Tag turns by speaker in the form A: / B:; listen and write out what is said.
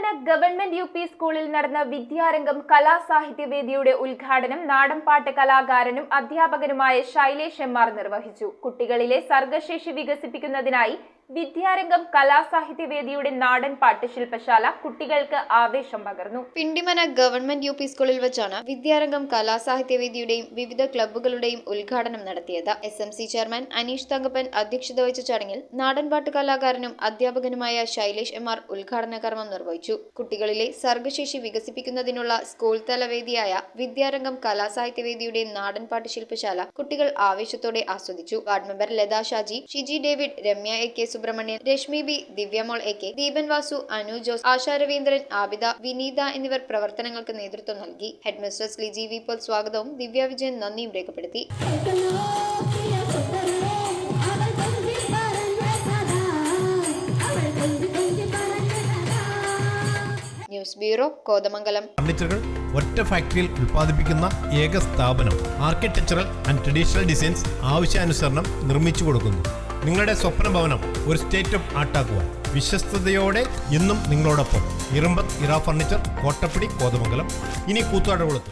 A: Pindimana government UP. സ്കൂളിൽ നടന്ന വിദ്യാരംഗം കലാസാഹിത്യവേദിയുടെ ഉദ്ഘാടനം നാടൻപാട്ട് കലാകാരനും അധ്യാപകനുമായ ശൈലേഷ് എം.ആർ. നിർവഹിച്ചു. കുട്ടികളിലെ സർഗശേഷി വികസിപ്പിക്കുന്നതിനായി വിദ്യാരംഗം കലാസാഹിത്യവേദിയുടെ നാടൻപാട്ട് ശില്പശാല കുട്ടികൾക്ക് ആവേശം പകർന്നു.
B: Pindimana government UP. സ്കൂളിൽ വെച്ചാണ് വിദ്യാരംഗം കലാസാഹിത്യവേദിയുടെയും വിവിധ ക്ലബ്ബുകളുടെയും ഉദ്ഘാടനം നടത്തിയത്. SMC ചെയർമാൻ അനീഷ് തങ്കപ്പൻ അധ്യക്ഷത വഹിച്ച ചടങ്ങിൽ നാടൻപാട്ട് കലാകാരനും അധ്യാപകനുമായ ശൈലേഷ് എം.ആർ. ഉദ്ഘാടന കർമ്മം നിർവഹിച്ചു. കുട്ടികളിലെ സർഗശേഷി വികസിപ്പിക്കുന്നതിനുള്ള സ്കൂൾ തല വേദിയായ വിദ്യാരംഗം കലാസാഹിത്യവേദിയുടെ നാടൻപാട്ട് ശില്പശാല കുട്ടികൾ ആവേശത്തോടെ ആസ്വദിച്ചു. Ward member Latha Shaji, Shiji David, Ramya A.K. Subramanian, Reshmi B, Divyamol A.K., Deepan Vasu, Anu Jose, Asha Raveendran, Abida, Vineetha എന്നിവർ പ്രവർത്തനങ്ങൾക്ക് നേതൃത്വം നൽകി. Head mistress Liji V Paul സ്വാഗതവും ദിവ്യ വിജയൻ നന്ദിയും രേഖപ്പെടുത്തി. News bureau, Kothamangalam.
C: ഫർണിച്ചറുകൾ ഒറ്റ ഫാക്ടറിയിൽ ഉൽപ്പാദിപ്പിക്കുന്ന ഏക സ്ഥാപനം. ആർക്കിടെക്ചറൽ ആൻഡ് ട്രഡീഷണൽ ഡിസൈൻസ് ആവശ്യാനുസരണം നിർമ്മിച്ചു കൊടുക്കുന്നു. നിങ്ങളുടെ സ്വപ്ന ഭവനം ഒരു സ്റ്റേറ്റ് ഓഫ് ആർട്ടാക്കുവാൻ വിശ്വസ്തയോടെ എന്നും നിങ്ങളോടൊപ്പം. ഇറമ്പത്ത് ഇറ ഫർണിച്ചർ, കോട്ടപ്പടി, കോതമംഗലം. ഇനി കൂത്താട്ടുകുളത്ത്.